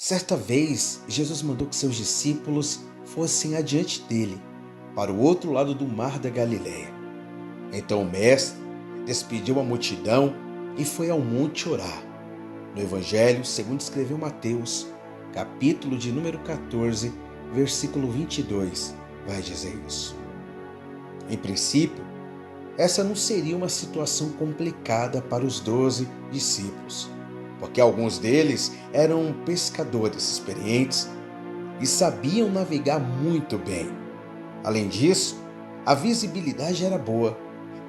Certa vez, Jesus mandou que seus discípulos fossem adiante dele, para o outro lado do mar da Galileia. Então o mestre despediu a multidão e foi ao monte orar. No Evangelho, segundo escreveu Mateus, capítulo de número 14, versículo 22, vai dizer isso. Em princípio, essa não seria uma situação complicada para os 12 discípulos, porque alguns deles eram pescadores experientes e sabiam navegar muito bem. Além disso, a visibilidade era boa,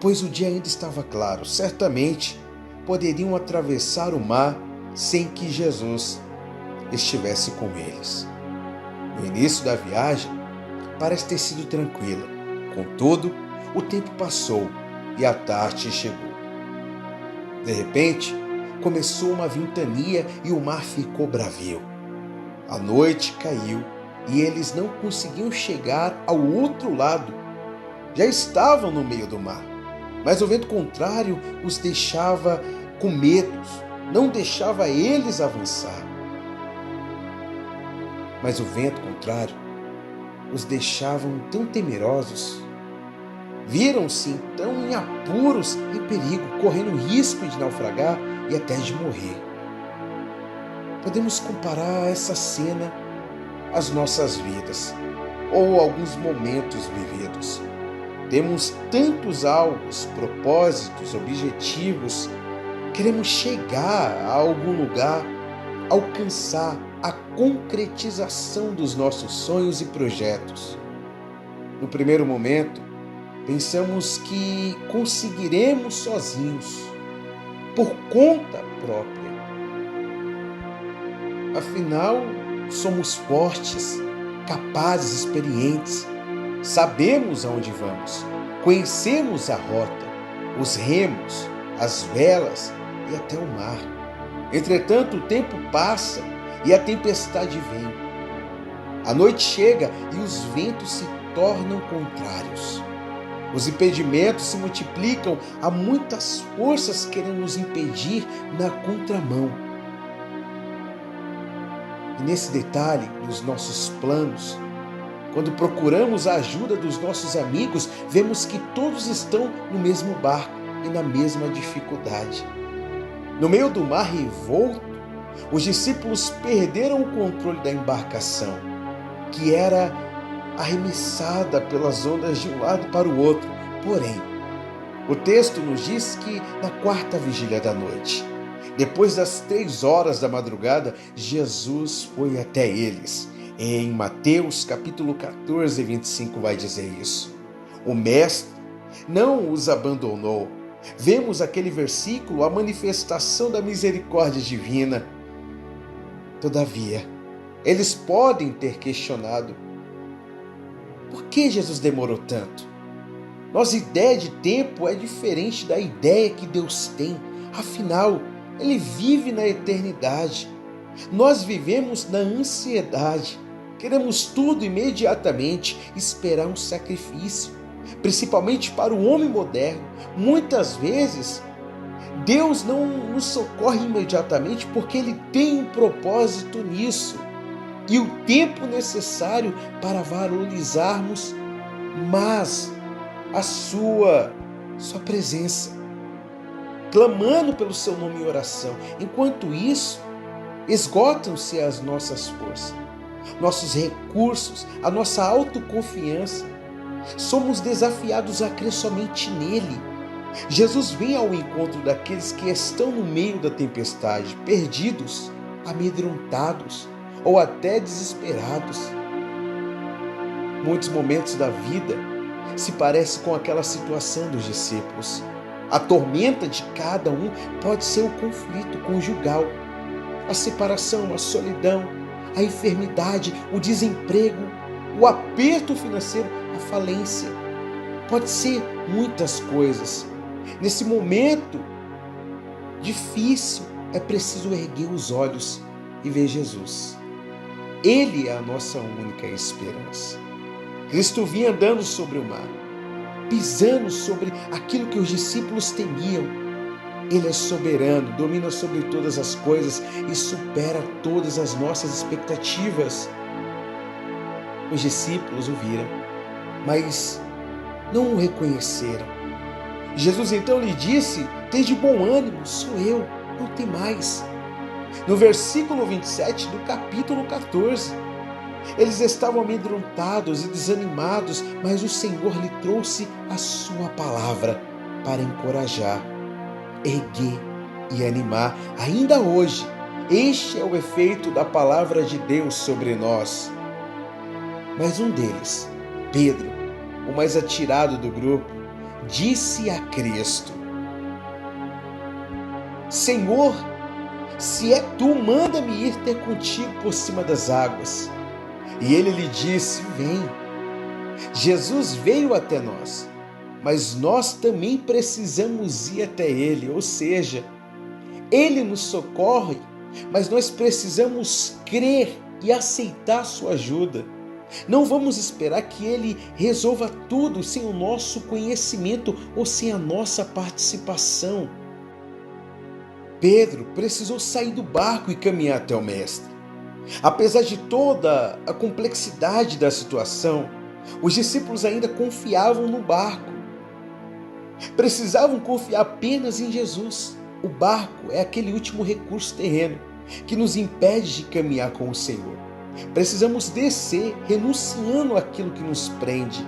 pois o dia ainda estava claro. Certamente poderiam atravessar o mar sem que Jesus estivesse com eles. No início da viagem, parece ter sido tranquila. Contudo, o tempo passou e a tarde chegou. De repente, começou uma ventania e o mar ficou bravio. A noite caiu e eles não conseguiam chegar ao outro lado. Já estavam no meio do mar, mas o vento contrário os deixava com medos, não deixava eles avançar. Mas o vento contrário os deixava tão temerosos. Viram-se então em apuros, em perigo, correndo risco de naufragar e até de morrer. Podemos comparar essa cena às nossas vidas ou alguns momentos vividos. Temos tantos alvos, propósitos, objetivos, queremos chegar a algum lugar, alcançar a concretização dos nossos sonhos e projetos. No primeiro momento, pensamos que conseguiremos sozinhos, por conta própria. Afinal, somos fortes, capazes, experientes, sabemos aonde vamos, conhecemos a rota, os remos, as velas e até o mar. Entretanto, o tempo passa e a tempestade vem. A noite chega e os ventos se tornam contrários. Os impedimentos se multiplicam, há muitas forças querendo nos impedir na contramão. E nesse detalhe, nos nossos planos, quando procuramos a ajuda dos nossos amigos, vemos que todos estão no mesmo barco e na mesma dificuldade. No meio do mar revolto, os discípulos perderam o controle da embarcação, que era arremessada pelas ondas de um lado para o outro. Porém, o texto nos diz que na quarta vigília da noite, depois das 3 horas da madrugada, Jesus foi até eles. Em Mateus capítulo 14, 25 vai dizer isso. O Mestre não os abandonou. Vemos aquele versículo, a manifestação da misericórdia divina. Todavia, eles podem ter questionado: por que Jesus demorou tanto? Nossa ideia de tempo é diferente da ideia que Deus tem. Afinal, Ele vive na eternidade. Nós vivemos na ansiedade. Queremos tudo imediatamente, esperar um sacrifício. Principalmente para o homem moderno. Muitas vezes, Deus não nos socorre imediatamente porque Ele tem um propósito nisso. E o tempo necessário para valorizarmos mais a sua presença, clamando pelo seu nome em oração. Enquanto isso, esgotam-se as nossas forças, nossos recursos, a nossa autoconfiança. Somos desafiados a crer somente nele. Jesus vem ao encontro daqueles que estão no meio da tempestade, perdidos, amedrontados ou até desesperados. Muitos momentos da vida se parecem com aquela situação dos discípulos. A tormenta de cada um pode ser o conflito conjugal, a separação, a solidão, a enfermidade, o desemprego, o aperto financeiro, a falência. Pode ser muitas coisas. Nesse momento difícil, é preciso erguer os olhos e ver Jesus. Ele é a nossa única esperança. Cristo vinha andando sobre o mar, pisando sobre aquilo que os discípulos temiam. Ele é soberano, domina sobre todas as coisas e supera todas as nossas expectativas. Os discípulos o viram, mas não o reconheceram. Jesus então lhe disse: "Tende bom ânimo, sou eu, não temais." No versículo 27 do capítulo 14, eles estavam amedrontados e desanimados, mas o Senhor lhe trouxe a sua palavra para encorajar, erguer e animar. Ainda hoje, este é o efeito da palavra de Deus sobre nós. Mas um deles, Pedro, o mais atirado do grupo, disse a Cristo: "Senhor, se é tu, manda-me ir ter contigo por cima das águas." E ele lhe disse: "Vem." Jesus veio até nós, mas nós também precisamos ir até ele, ou seja, ele nos socorre, mas nós precisamos crer e aceitar sua ajuda. Não vamos esperar que ele resolva tudo sem o nosso conhecimento ou sem a nossa participação. Pedro precisou sair do barco e caminhar até o Mestre. Apesar de toda a complexidade da situação, os discípulos ainda confiavam no barco. Precisavam confiar apenas em Jesus. O barco é aquele último recurso terreno que nos impede de caminhar com o Senhor. Precisamos descer, renunciando àquilo que nos prende.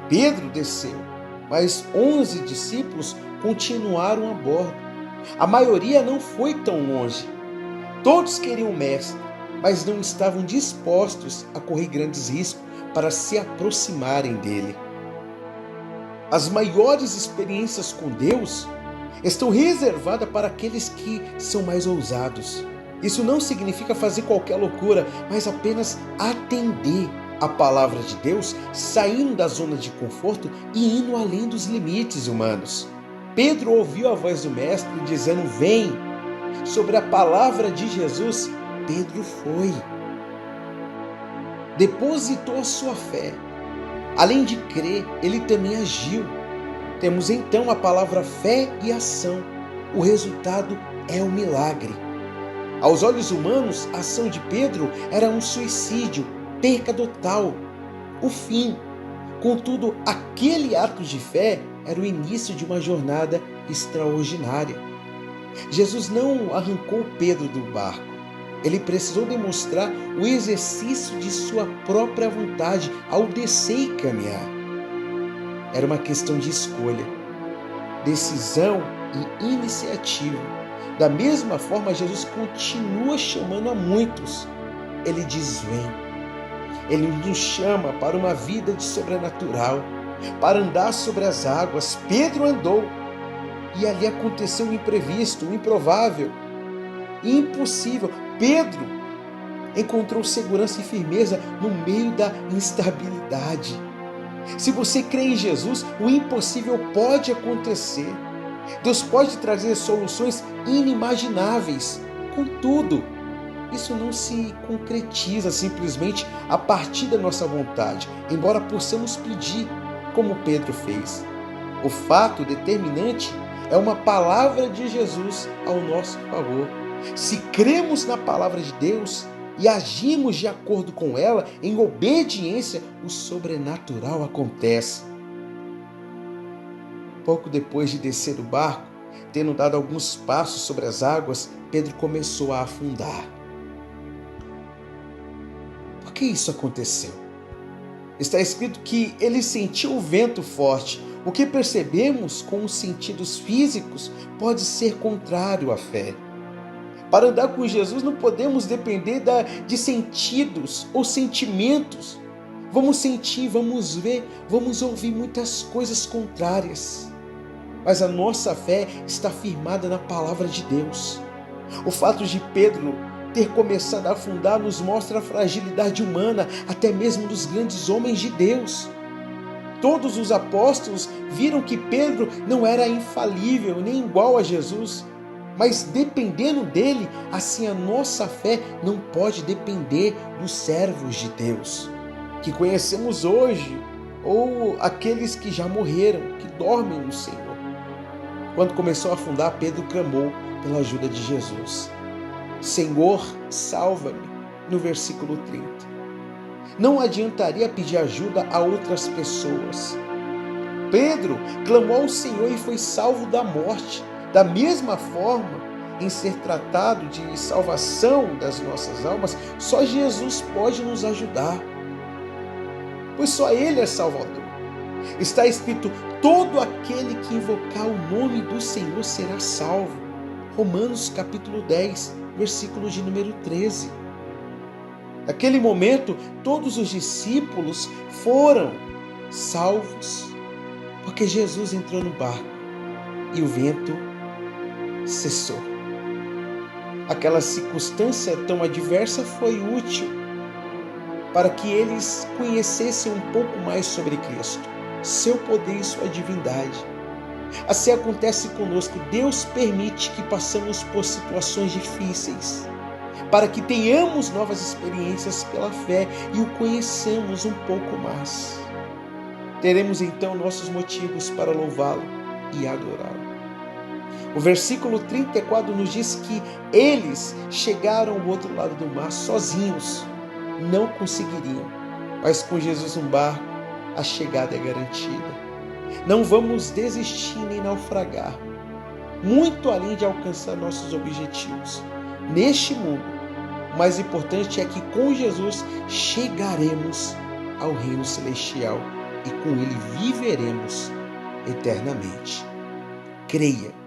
Pedro desceu, mas 11 discípulos continuaram a bordo. A maioria não foi tão longe. Todos queriam o Mestre, mas não estavam dispostos a correr grandes riscos para se aproximarem dele. As maiores experiências com Deus estão reservadas para aqueles que são mais ousados. Isso não significa fazer qualquer loucura, mas apenas atender a palavra de Deus, saindo da zona de conforto e indo além dos limites humanos. Pedro ouviu a voz do Mestre dizendo: "Vem." Sobre a palavra de Jesus, Pedro foi. Depositou a sua fé. Além de crer, ele também agiu. Temos então a palavra fé e ação. O resultado é o milagre. Aos olhos humanos, a ação de Pedro era um suicídio, perca total, o fim. Contudo, aquele ato de fé era o início de uma jornada extraordinária. Jesus não arrancou Pedro do barco. Ele precisou demonstrar o exercício de sua própria vontade ao descer e caminhar. Era uma questão de escolha, decisão e iniciativa. Da mesma forma, Jesus continua chamando a muitos. Ele diz: "Vem." Ele nos chama para uma vida de sobrenatural, para andar sobre as águas. Pedro andou e ali aconteceu o imprevisto, o improvável, impossível. Pedro encontrou segurança e firmeza no meio da instabilidade. Se você crê em Jesus, o impossível pode acontecer. Deus pode trazer soluções inimagináveis. Contudo, isso não se concretiza simplesmente a partir da nossa vontade, embora possamos pedir, como Pedro fez. O fato determinante é uma palavra de Jesus ao nosso favor. Se cremos na palavra de Deus e agimos de acordo com ela, em obediência, o sobrenatural acontece. Pouco depois de descer do barco, tendo dado alguns passos sobre as águas, Pedro começou a afundar. Por que isso aconteceu? Está escrito que ele sentiu o vento forte. O que percebemos com os sentidos físicos pode ser contrário à fé. Para andar com Jesus não podemos depender de sentidos ou sentimentos. Vamos sentir, vamos ver, vamos ouvir muitas coisas contrárias. Mas a nossa fé está firmada na palavra de Deus. O fato de Pedro ter começado a afundar nos mostra a fragilidade humana, até mesmo dos grandes homens de Deus. Todos os apóstolos viram que Pedro não era infalível nem igual a Jesus, mas dependendo dele, assim a nossa fé não pode depender dos servos de Deus, que conhecemos hoje, ou aqueles que já morreram, que dormem no Senhor. Quando começou a afundar, Pedro clamou pela ajuda de Jesus. Senhor, salva-me, no versículo 30. Não adiantaria pedir ajuda a outras pessoas. Pedro clamou ao Senhor e foi salvo da morte. Da mesma forma, em ser tratado de salvação das nossas almas, só Jesus pode nos ajudar, pois só Ele é Salvador. Está escrito: todo aquele que invocar o nome do Senhor será salvo. Romanos capítulo 10, versículo de número 13. Naquele momento, todos os discípulos foram salvos, porque Jesus entrou no barco e o vento cessou. Aquela circunstância tão adversa foi útil para que eles conhecessem um pouco mais sobre Cristo, seu poder e sua divindade. Assim acontece conosco. Deus permite que passemos por situações difíceis, para que tenhamos novas experiências pela fé e o conheçamos um pouco mais. Teremos então nossos motivos para louvá-lo e adorá-lo. O versículo 34 nos diz que eles chegaram ao outro lado do mar sozinhos. Não conseguiriam, mas com Jesus no barco, a chegada é garantida. Não vamos desistir nem naufragar, muito além de alcançar nossos objetivos. Neste mundo, o mais importante é que com Jesus chegaremos ao reino celestial e com Ele viveremos eternamente. Creia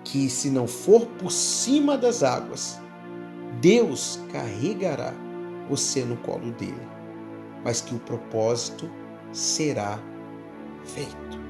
que, se não for por cima das águas, Deus carregará você no colo dele, mas que o propósito será feito.